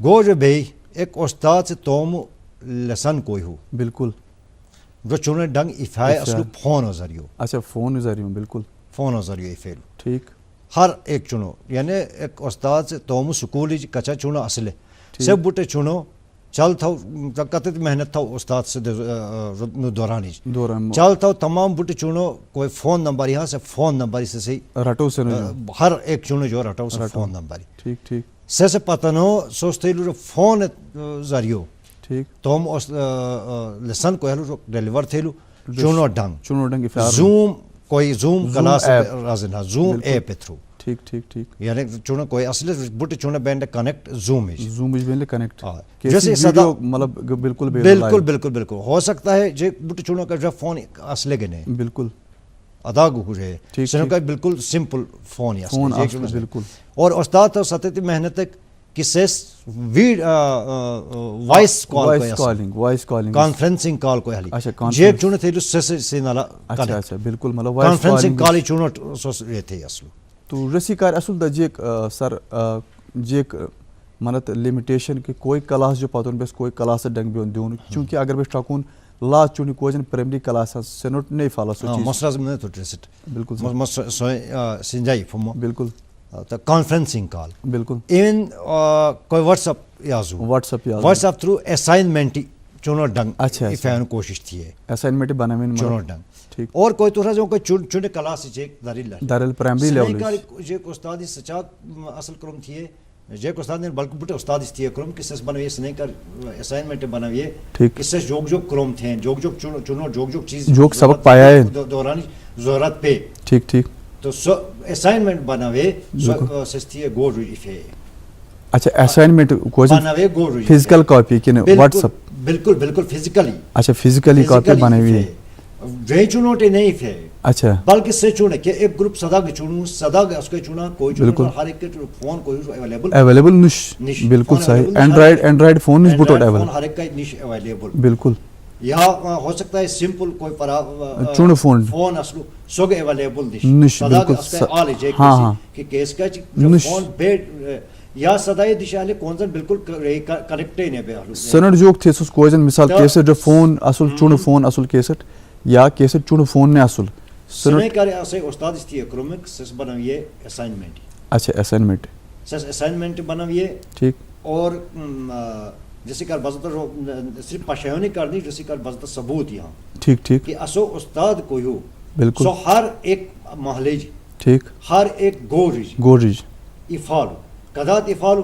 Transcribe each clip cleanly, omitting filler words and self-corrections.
گو جو بھئی ایک استاد سے توم لیسن کوئی ہو بالکل جو چونے ڈنگ افائے اصلو فون و ذریعو اچھا فون ذریعہ بالکل فون و ذریعو افیلو ٹھیک ہر ایک چنو یعنی ایک استاد سے توم سکولی کچا چونو اصلے سے بوٹے چونو چل تھو کتت محنت تھو استاد سے دورانی چل تھو تمام بوٹے چونو کوئی فون نمبر یہاں سے فون نمبر سے سی رٹو سے ہر ایک چونو جو رٹو سے فون نمبر ٹھیک ٹھیک سے پتنو سوستیلو جو فون ذریعو ٹھیک توم لیسن کو ہلو ڈیلیور تھیلو چونو ڈنگ زوم کوئی زوم کلاس رازنا زوم ایپ تھرو ٹھیک ٹھیک ٹھیک یعنی چونو کوئی اصل بوٹے چونو بینڈ کنیکٹ زوم بینڈ کنیکٹ جیسے صدا مطلب بالکل بالکل بالکل بالکل ہو سکتا ہے جے بوٹے چونو کا جو فون اصلے گنے بالکل ادا گو ہے سنو کا بالکل سمپل فون بالکل اور استاد تو ستتی محنت کہ سیس وائس کالنگ کانفرنسنگ کال کو ہلی جے چونو تھیلو سے نالا اچھا بالکل مطلب کانفرنسنگ کال چونو سوس رہتے اصلو تو رسی کار اصل دا جیک سر جیک منت لمیٹیشن کہ کوئی کلاس جو پتون بیس کوئی کلاس ڈنگ بیون دیون چونکہ اگر بیس ٹاکون لا چونی کوجن پرائمری کلاس سنوٹ نہیں فالا سو چیز مسرز میں تو ٹریسٹ بالکل سنجائی فمو بالکل کانفرنسنگ کال بالکل ایون کوئی واٹس اپ یازو واٹس اپ تھرو اسائنمنٹ چونو ڈنگ اچھا فین کوشش تھی ہے اسائنمنٹ بنامین چونو ڈنگ اور کوئی تو جو کوئی چونڈے کلاس چیک دارل پرائمری لیول جے کو استاد سچا اصل کرم تھی جے کو استاد نے بلکہ بٹے استاد تھی کرم کس بنویے سنے کر اسائنمنٹ بنویے کس جوگ جوگ کرم تھے جوگ جوگ چونو جوگ جوگ چیز جوگ سبق پایا ہے دوران ضرورت پہ ٹھیک ٹھیک تو اسائنمنٹ بنوے سستی ہے گو روی فے اچھا اسائنمنٹ بنوے گو روی فزیکل کاپی کنے واٹس اپ بالکل بالکل فزیکلی اچھا فزیکلی کاپی بنوی وے چونوٹے نہیں فے اچھا بلکہ سے چونے کہ ایک گروپ صدا کے چونو صدا کے اس کے چونا کوئی چونا ہر ایک کے فون کوئی اویلیبل نش بالکل صحیح اینڈرائیڈ فون نش بوٹو اویلیبل ہر ایک کا نش اویلیبل بالکل یا ہو سکتا ہے سمپل کوئی پرا چونو فون اصلو سوگ اویلیبل نش بالکل آل جے کہ کیس کا فون بیڈ یا صدای دشالے کونزن بالکل کنیکٹ نہیں بے سنٹ جوک تھے سوس کوجن مثال کیسٹ جو فون اصل چونو فون اصل کیسٹ یا کیسٹ چونو فون نے اصل سنے کرے اسے استاد استی اکرمک سس بنویے اسائنمنٹ اچھا اسائنمنٹ سس اسائنمنٹ بنویے ٹھیک اور جیسے کار بزتر صرف پشایونی کرنی جیسے کار بزتر ثبوت یہاں ٹھیک ٹھیک کہ اسو استاد کوئی ہو بالکل سو ہر ایک محلے جی ٹھیک ہر ایک گوریج افالو کدات افالو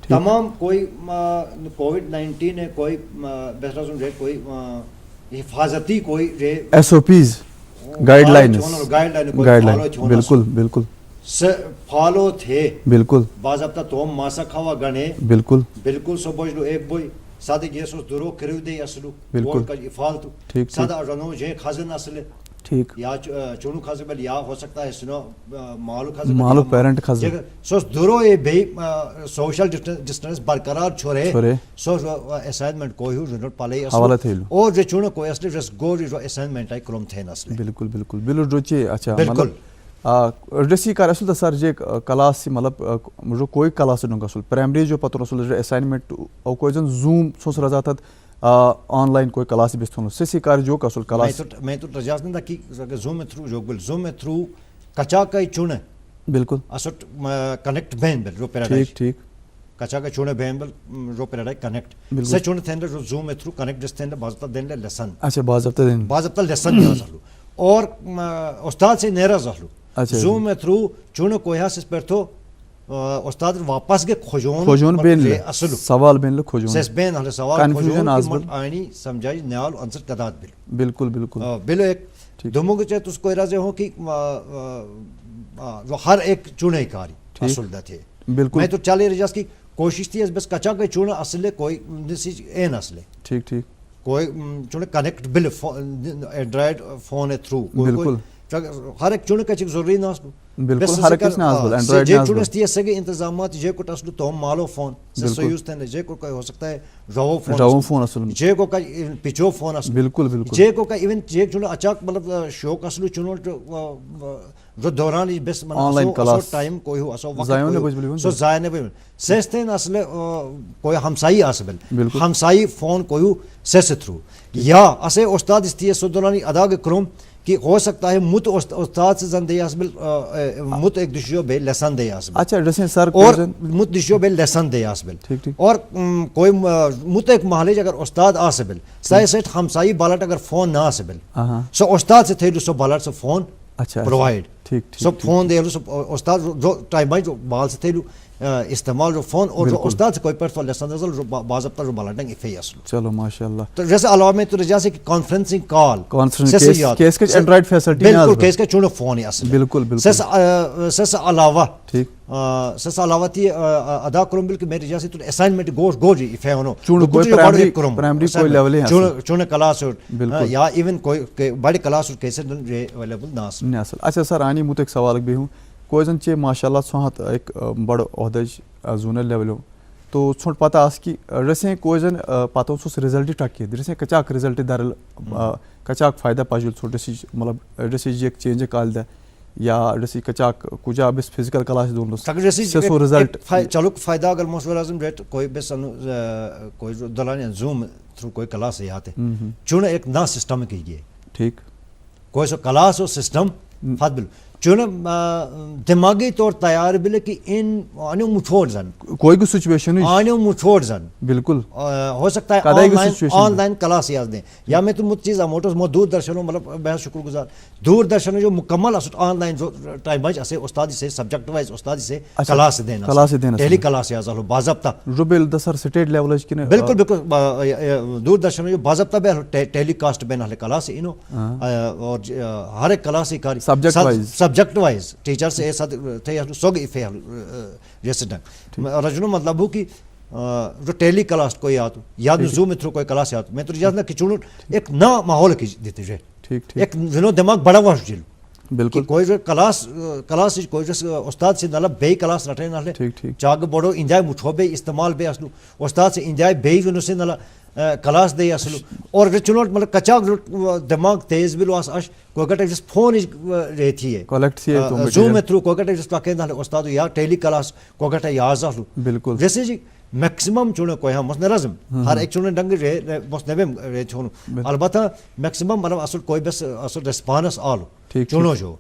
تمام کوئی کووڈ-19 ہے کوئی بہتر سن رہے کوئی حفاظتی کوئی S O Ps guidelines بالکل بالکل فالو تھے بالکل باضابطہ توم ماسا کھوا گنے بالکل بالکل سو بوجھ لو ایک بوئی سادے گیس اس درو کریو دے اصلو بالکل افالتو ٹھیک سادہ رنو جے خازن اصلے ٹھیک یا چونو خازن بل یا ہو سکتا ہے سنو مالو خازن مالو پیرنٹ خازن سو درو اے بے سوشل ڈسٹنس برقرار چھوڑے سو اسائنمنٹ کوئی ہو رنوٹ پالے حوالہ تھیلو اور جو چونو کوئی اصلی جس گو جو اسائنمنٹ آئی کرم تھے اصلے بالکل بالکل بلو جو چی اچھا مطلب رسی کار اصل سر جے کلاس سی مطلب جو کوئی کلاس نونگ اصل پرائمری جو پتہ اصل جو اسائنمنٹ او کوئی جن زوم سوس رضا تھا آن لائن کوئی کلاس بھی تھونو سسی کار جو اصل کلاس میں تو رجاز نہ کی زوم تھرو جو بل زوم تھرو کچا کئی چونے بالکل اصل کنیکٹ بین بل جو پیراڈائز ٹھیک ٹھیک کچا کا چونے بین بل جو پیراڈائز کنیکٹ سے چونے تھے جو زوم تھرو کنیکٹ جس تھے باضابطہ دین لے لیسن اچھا باضابطہ لیسن یا زہلو اور استاد سے نیرہ زہلو زوم تھرو چونو کوئی ہاس پر تو استاد واپس کے کھوجون بین لے سوال بین لے کھوجون سیس بین ہلے سوال کھوجون کی من آئینی سمجھائی نیال انصر تعداد بل بالکل بالکل بلو ایک دوموں کے چاہے تو اس کو ارازے ہوں کہ ہر ایک چونے کاری اصل دا تھے بالکل میں تو چالے رجاز کی کوشش تھی بس کچا کے چونے اصلے کوئی نسیج این اصلے ٹھیک ٹھیک کوئی چونے کنیکٹ بل اینڈرائیڈ فون تھرو بالکل ہر ایک چونے کا چیک ضروری نہ اسلو بالکل ہر ایک نہ اسلو اینڈرائیڈ جے چونے ستی ہے سگے انتظامات جے کو اسلو تو مالو فون سے سیوز تھے جے کو ہو سکتا ہے رو فون اسلو جے کو کا پچو فون اسلو بالکل بالکل جے کو کا ایون جے چونے اچاک مطلب شوق اسلو چونو رو دوران بس Online class. ٹائم کوئی ہو اسو وقت زایو نے کوئی بجبلی سو زائ نے سیستین اصل کوئی ہمسائی آسبل بالکل. ہمسائی فون کوئی سیس تھرو یا اسے استاد استی سو دورانی ادا کے کروم کہ ہو سکتا ہے مت استاد سے زندے اسبل مت ایک دشیو بے لیسن دے اسبل اچھا جیسے سر اور مت دشیو بے لیسن دے اسبل ٹھیک ٹھیک اور کوئی مت ایک محلے اگر استاد آسبل سائے سیٹ ہمسائی بالٹ اگر فون نہ آسبل ہاں سو استاد سے تھے سو بالٹ سو فون اچھا پرووائڈ ٹھیک سو فون دے سو استاد جو ٹائم جو بال سے تھے استعمال جو فون اور جو استاد سے کوئی پرفال لیسن دے جو باضابطہ جو بالٹنگ افی اسلو چلو ماشاءاللہ تو جیسے علاوہ میں تو جیسے کہ کانفرنسنگ کال کیس کے اینڈرائڈ فیسلٹی بالکل کیس کے چونو فون ہی اصل بالکل بالکل سس علاوہ ٹھیک سس علاوہ تی ادا کروں بلکہ میری جیسے تو اسائنمنٹ گو جی افے ہونو چونو کوئی پرائمری کوئی لیول ہے چونو کلاس یا ایون کوئی بڑی کلاس کیسے اویلیبل نہ نہیں اصل اچھا سر آنی مت ایک سوال بھی ہوں کوئی زن چے ماشاء اللہ ژھانٛٹ ایک بڑ عہدج زونل لیولو تو ژھانٛٹ پتہ آس کہ رسیں کوئی زن پتہ اس رزلٹ ٹکی رسیں کچاک رزلٹ درل کچاک فائدہ پاجل ژھو ڈسیج مطلب ڈسیج ایک چینج کال دے یا ڈسی کچاک کجا بس فزیکل کلاس دون سو رزلٹ چلو فائدہ اگر مشور اعظم ریٹ کوئی بس کوئی دلان زوم تھرو کوئی کلاس ہے آتے چون ایک نا سسٹم کی گئے ٹھیک کوئی سو کلاس ہو سسٹم فاتبل چون دماغی طور تیار بلے کہ ان آنیوں مچھوڑ زن کوئی بھی سچویشن آنیوں مچھوڑ زن بالکل ہو سکتا ہے آن لائن کلاس یاد دیں یا میں تو مت چیز موٹوز مو دور درشنوں مطلب بہت شکر گزار دور درشنوں جو مکمل اسٹ آن لائن جو ٹائم بچ اسے استاد سے سبجیکٹ وائز استاد سے کلاس دینا ٹیلی کلاس یاد لو باضابطہ ربل دسر سٹیٹ لیول کی بالکل بالکل دور درشنوں جو باضابطہ بہ ٹیلی کاسٹ بین ہلے کلاس انو اور ہر ایک کلاس ہی کاری سبجیکٹ وائز ٹیچر سے تھے سوگ افے ریسیڈنٹ رجنو مطلب ہو کہ جو ٹیلی کلاس کوئی آتو یا زوم تھرو کوئی کلاس آتو میں تو جانا کہ چونو ایک نہ ماحول کی دیتے جائے ایک دنوں دماغ بڑا ہوا جل بالکل کوئی جو کلاس کوئی جو استاد سے نالا بے کلاس رٹے نالے چاگ بڑو انجائے مٹھو بے استعمال بے اسلو استاد سے انجائے بے جو سے نالا کلاس دے اسلو اور چنوٹ مطلب کچاک دماغ تیز بھی لو اش کوئی گٹے جس فون رہتی ہے زوم تھرو کوئی گٹے جس پاکے نالے استاد یا ٹیلی کلاس کوئی گٹے یاز اسلو بالکل جیسے جی میکسیمم چونے کوئی ہم مسن رزم ہر ایک چونے ڈنگ رے بس نبیم رے چھونو البتہ میکسیمم مطلب اصل کوئی بس اصل ریسپانس آلو چونو جو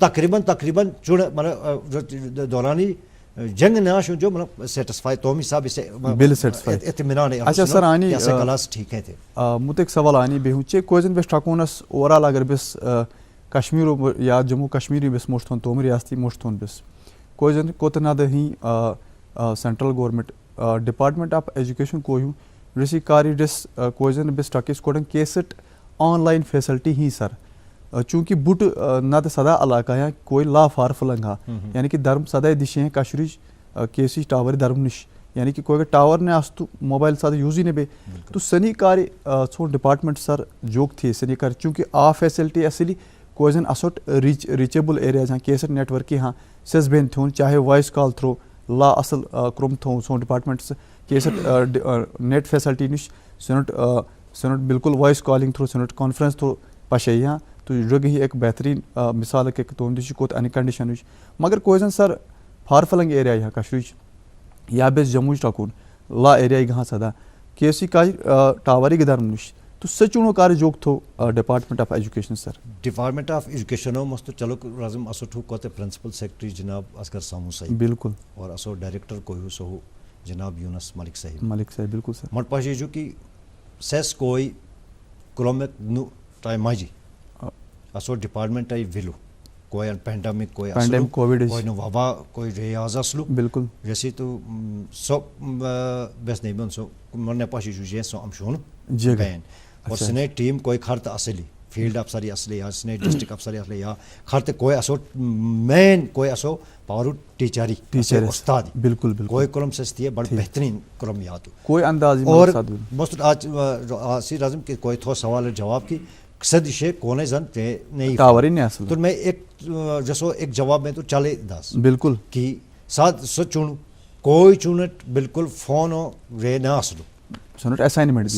تقریباً چونے مطلب دورانی جنگ ناشو جو مطلب سیٹسفائی تومی صاحب اسے بل سیٹسفائی اطمینان اچھا سر آنی کلاس ٹھیک ہے تھے مت ایک سوال آنی بہو چے کوئی زن بس ٹھاکونس اورال اگر بس کشمیر یا جموں کشمیری بس موشتون توم ریاستی موشتون بس کوئی زن کوتنا دہی central government department of education کوئی ہوں رسی کاری ڈس کوئی زن بس ٹاکیس کوڈن کیسٹ آن لائن فیسلٹی ہی سر چونکہ بٹ نہ تو سدا علاقہ ہے کوئی لا فار فلنگ ہا یعنی کہ درم سدا دشے ہیں کشرچ کیسی ٹاور درم نش یعنی کہ کوئی ٹاور نے آس تو موبائل سادہ یوز ہی نے بے تو سنی کاری سو ڈپارٹمنٹ سر جوک تھی سنی کار چونکہ آ فیسلٹی اصلی کوئی زن اسوٹ ریچیبل ایریا جہاں کیسٹ نیٹ ورک ہاں سیس بین تھون چاہے وائس کال تھرو لا اصل کروم تھو سو ڈپارٹمنٹ سے کیسٹ نیٹ فیسلٹی نش سنٹ بالکل وائس کالنگ تھرو سنٹ کانفرنس تھرو پشے ہاں تو رگ ہی ایک بہترین مثال کہ تم دش کوت ان کنڈیشن مگر کوئی زن سر فار فلنگ ایریا یہ کشرچ یا بیس جموں ٹکون لا ایریا گہاں سدا کیسی کا ٹاوری گدرم نش تو سچونو کار جوک تھو department of education sir department of education مست چلو رازم اسو ٹھو کوتے پرنسپل سیکرٹری جناب اصغر سامو صاحب بالکل اور اسو ڈائریکٹر کوئی سو جناب یونس ملک صاحب بالکل سر مٹ پاشی جو کہ سیس کوئی کلومک نو ٹائم ماجی اسو ڈپارٹمنٹ آئی ویلو کوئی پینڈیمک کوئی کووڈ کوئی نو وبا کوئی ریاض اسلو بالکل جیسے تو سو بس نہیں بن سو مرنے پاشی جو جے سو امشون بین اور سنے ٹیم کوئی خرط اصلی فیلڈ افسری اصلی یا سنے ڈسٹرکٹ افسری اصلی یا خرط کوئی اسو مین کوئی اسو پاورو ٹیچری استاد بالکل کوئی کرم سستی ہے بڑا بہترین کرم یاد کوئی انداز اور مست آج سی رازم کہ کوئی تھو سوال جواب کی صد شے کونے زن تے نہیں ٹاور ہی نہیں اصل تو میں ایک جسو ایک جواب میں تو چلے داس بالکل کہ ساتھ سچ چون کوئی چونٹ بالکل فون رے نہ اسلو سنٹ اسائنمنٹ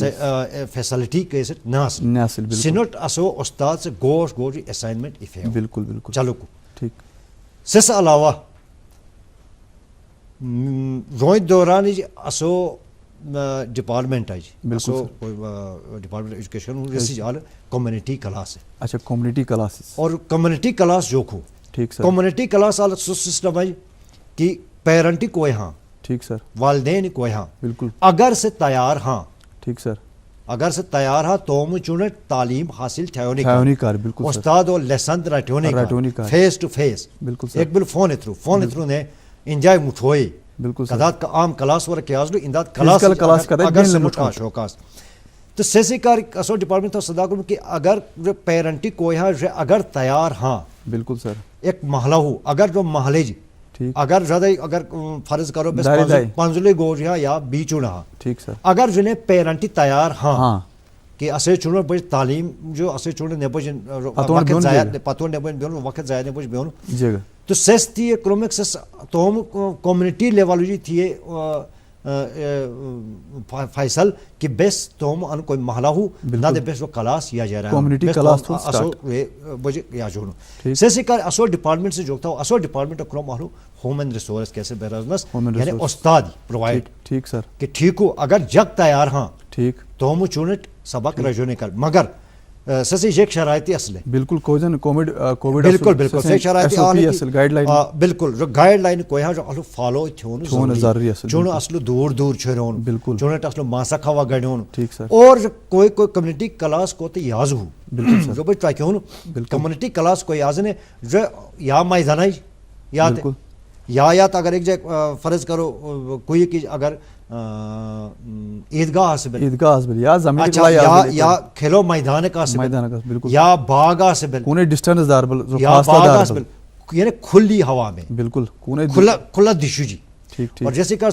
فیسلٹی کے سٹ نہ اسل سنٹ اسو استاد سے گوش اسائنمنٹ افے بالکل بالکل چلو کو ٹھیک سس علاوہ روز دوران اسو ڈپارٹمنٹ اسو ڈپارٹمنٹ ایجوکیشن رسی آل کمیونٹی کلاس اچھا کمیونٹی کلاسز اور کمیونٹی کلاس جو کھو ٹھیک سر کمیونٹی کلاس آل سو سسٹم ہے کہ پیرنٹ کو ہاں ٹھیک سر والدین کو ہاں بالکل اگر سے تیار ہاں ٹھیک سر اگر سے تیار ہاں تو چونٹ تعلیم حاصل تھیونی کار بالکل استاد اور لیسن رٹونی کا فیس ٹو فیس بالکل ایک بل فون تھرو نے انجوائے مٹھوئی بالکل کدات کا عام کلاس ور کیا اسلو انداد کلاس اگر سے مٹھا شوکاس تو سیسی کار اسو ڈپارٹمنٹ تو صدا کروں کہ اگر پیرنٹی کوئی ہاں اگر تیار ہاں بالکل سر ایک محلہ ہو اگر جو محلے جی اگر زیادہ اگر فرض کرو بس پانزلے گوج یا بیچونا ٹھیک سر اگر جنہیں پیرنٹی تیار ہاں کہ اسے چونو بج تعلیم جو اسے چونو نبج وقت زائد پتو نبج بیون وقت زائد نبج بیون جگہ تو سیس تھی اکنامکس توم کمیونٹی لیول جی تھی فیصل کہ بیس توم ان کوئی محلہ ہو نہ دے بیس وہ کلاس یا جا رہا ہے کمیونٹی کلاس تو اسو بج یا جونو سیسی کار اسو ڈپارٹمنٹ سے جوکتا ہو اسو ڈپارٹمنٹ اکرام آلو ہومن ریسورس کیسے بیرازنس یعنی استاد پرووائڈ ٹھیک سر کہ ٹھیک ہو اگر جگ تیار ہاں ٹھیک تو ہم چونٹ سبق رجونے کر مگر سسی ایک شرائطی اصل ہے بالکل کوجن کووڈ بالکل بالکل سے شرائطی اصل گائیڈ لائن بالکل جو گائیڈ لائن کوئی ہاں جو اسلو فالو تھیون ضروری اصل چونو اسلو دور دور چھرون بالکل چونٹ اسلو ماسا کھوا گڑون ٹھیک سر اور کوئی کمیونٹی کلاس کو تے یاز ہو بالکل جو بچ ٹرائی کیوں کمیونٹی کلاس کو یاز نے جو یا میدانائی یا اگر ایک جگہ فرض کرو کوئی کی اگر عیدگاہ سے بل یا زمین یا کھیلو میدان کا سے بالکل یا باغ سے بل کونے ڈسٹنس دار بل یا باغ سے بل یعنی کھلی ہوا میں بالکل کونے کھلا دشو جی ٹھیک ٹھیک اور جیسے کہ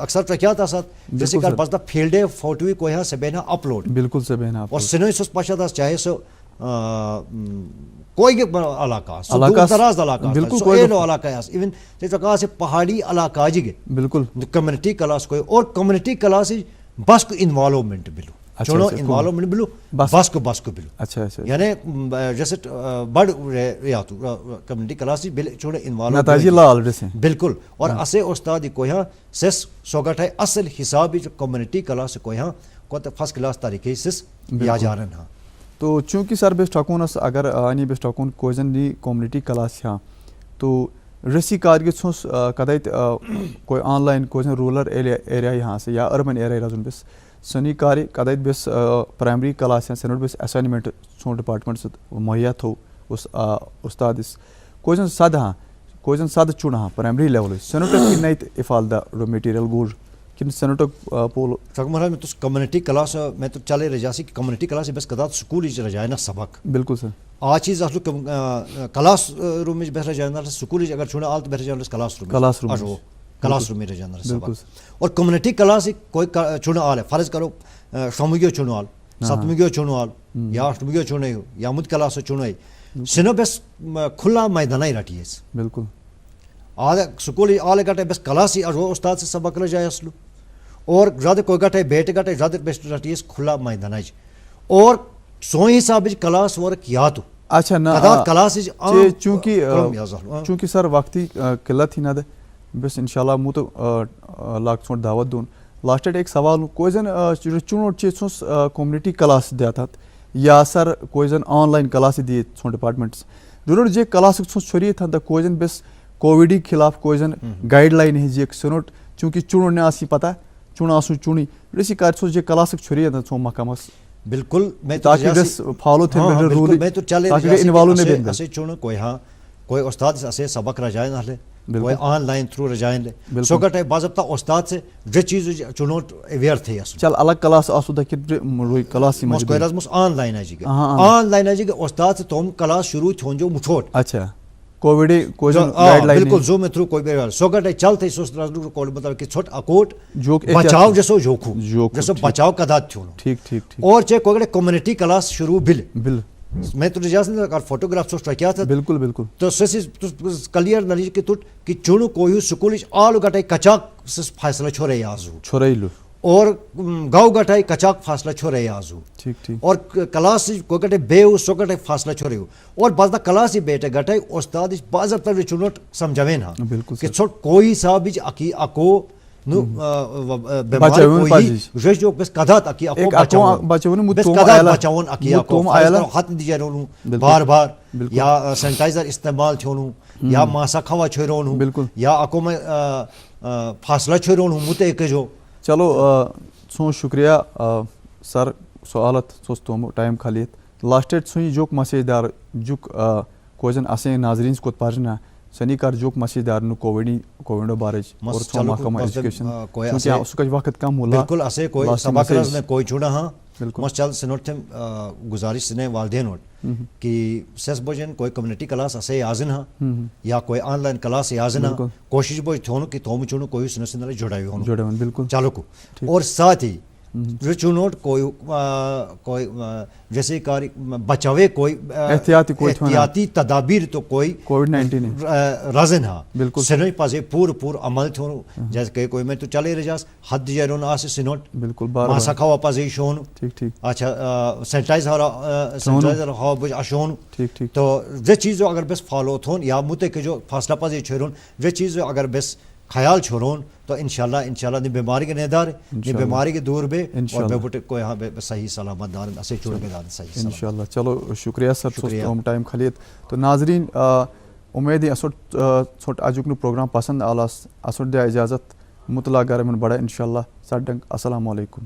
اکثر کیا تھا ساتھ جیسے کہ بس دا فیلڈ فوٹوی کو یہاں سے بینا اپلوڈ بالکل سے بینا اور سنوئی سوس پاشا دا چاہے سو کوئی علاقہ سو دور دراز علاقہ سو ایلو علاقہ ہے ایون جیسے کہا سے پہاڑی علاقہ جی گئے بالکل کمیونٹی کلاس کوئی اور کمیونٹی کلاس بس کو انوالومنٹ بلو چونو انوالومنٹ بلو بس کو بلو اچھا یعنی جیسے بڑ یا تو کمیونٹی کلاس چونو انوالومنٹ بالکل اور اسے استاد کو یہاں سیس سوگٹ ہے اصل حسابی جو کمیونٹی کلاس کو یہاں کو فرسٹ کلاس طریقے سیس یا جا رہے ہیں تو چونکہ سر بیس ٹاکونس اگر آنی بیس ٹاکون کوزن نی کمیونٹی کلاس ہاں تو رسی کار گی چھوس کدائت کوئی آن لائن کوزن رورل ایریا یہاں سے یا اربن ایریا رازن بیس سنی کاری کدائت بیس پرائمری کلاس یا سنوٹ بیس اسائنمنٹ سون ڈپارٹمنٹ سے مہیا تھو اس استاد اس کوزن سد ہاں کوزن سد چون ہاں پرائمری لیول سنوٹ کی نیت افالدہ رو میٹیریل گوڑ کن سنوٹ پول چکمرہ میں تو کمیونٹی کلاس میں تو چلے رجاسی کہ کمیونٹی کلاس بس کدات سکول ہی رجائے نا سبق بالکل سر آج چیز اصل کلاس روم میں بہتر جانا سکول اگر چھوڑا آل تو بہتر جانا کلاس روم میں رجانا سبق اور کمیونٹی کلاس کوئی چھوڑا آل ہے فرض کرو شمگیو چھوڑا آل ستمگیو چھوڑا آل یا اٹھمگیو چھوڑا ہو یا مد کلاس چھوڑا ہی سنو بس کھلا میدانہ ہی رٹی ہے بالکل آدھا سکول آل گٹے بس کلاس ہی استاد سے سبق رجائے اصلو اور زیادہ کوئی گٹے بیٹ گٹے زیادہ بیسٹ رٹی ہے کھلا میدانہ اور سوئی حساب کلاس ورک یا تو اچھا نا کلاس چونکہ سر وقتی قلت ہی نہ دے بس انشاءاللہ مو تو لاک چھوٹ دعوت دون لاسٹ ایک سوال کوئی زن چونوٹ چیز سوس کمیونٹی کلاس دیتا یا سر کوئی زن آن لائن کلاس دیے سون ڈپارٹمنٹس ضرور جے کلاس سوس چھوڑی تھا کوئی زن بس کووڈ خلاف کوئی زن گائیڈ لائن ہے جی سنوٹ چونکہ چونو نے آسی پتہ چون آسو چونی رسی کار سوس جے کلاس چھوڑی تھا سو محکمس بالکل میں تاکہ بس فالو تھے رول میں تو چلے انوالو نے بن اسے چونو کوئی ہاں کوئی استاد اسے سبق رجائے نہ لے کوئی آن لائن تھرو رجائیں لے سو گٹے باضابطہ استاد سے جو چیز چونو اویئر تھے چل الگ کلاس آسو دکھ روی کلاس مس کوئی رازمس آن لائن ہے جی آن لائن ہے جی استاد سے تم کلاس شروع تھون جو مٹھوٹ اچھا کووڈ کوئی گائیڈ لائن بالکل زوم تھرو کوئی بھی سو گٹے چلتے سوس رازلو کو مطلب کہ چھوٹ اکوٹ بچاؤ جسو جوکھو جسو بچاؤ کدات تھونو ٹھیک ٹھیک اور چے کوئی کمیونٹی کلاس شروع بل میں تو اجازت نہیں اگر فوٹوگراف سوچ کیا تھا بالکل بالکل تو سسی کلیئر نلیج کہ تو کہ چونو کوئی سکول آل گٹے کچا فیصلہ چھوڑے یازو چھوڑے لو اور گاؤ گٹائی کچاک فاصلہ چھوڑے آزو ٹھیک ٹھیک اور کلاس کو گٹے بے سو گٹے فاصلہ چھوڑے ہو اور بعض کلاس بیٹے گٹے استاد باضابطہ چنوٹ سمجھوین ہاں بالکل کہ چھوٹ کوئی صاحب اکی اکو نو بیماری کوئی جو بس قدات اکی اکو بچاون بس قدات بچاون اکی اکو ہاتھ دیجے رونو بار بار یا سینیٹائزر استعمال چھونو یا ماسا کھوا چھوڑونو یا اکو میں فاصلہ چھوڑونو متے کہ جو چلو سون شکریہ سر سوالت سوس توم ٹائم خالیت لاسٹ سوئی جوک مسیج دار جوک کوزن اسیں ناظرین کو پارنا سنی کار جوک مسیج دار نو کووڈ بارج اور سو محکمہ ایجوکیشن کیونکہ اس کا وقت کم ہولا بالکل اسے کوئی سباکرز نے کوئی چھوڑا ہاں مس چل سنوٹ تھم گزارش نے والدین وٹ کہ سیس بوجن کوئی کمیونٹی کلاس اسے یازن ہاں یا کوئی آن لائن کلاس یازن ہاں کوشش بوج تھونو کہ توم چونو کوئی سن سن جڑائی ہونو بالکل چالو کو اور ساتھ ہی چونوٹ کوئی جیسے کاری بچاوے کوئی احتیاطی تدابیر تو کوئی کووڈ-19 رازن ہاں سنوی پاسے پور عمل تھونو جیسے کہ کوئی میں تو چلے رجاس حد جیرون آسے سنوٹ بالکل ماسا کھوا پاسے شونو اچھا سینیٹائزر ہوا بج اشونو تو وہ چیزوں اگر بس فالو تھون یا متے کہ جو فاصلہ پاسے چھوڑون وہ چیزوں اگر بس خیال چھوڑون تو انشاءاللہ نی بیماری کے نیدار نی بیماری کے دور بے اور بے بوٹے کو یہاں بے صحیح سلامت دارن اسے چھوڑ کے دارن صحیح سلامت انشاءاللہ. چلو شکریہ سر سوستوم ٹائم خلیت. تو ناظرین امید اسٹ ژھوٹ اجوک نو پروگرام پسند آلاس اسٹ دیا اجازت مطلع گرمن بڑا انشاءاللہ سڈنگ السلام علیکم.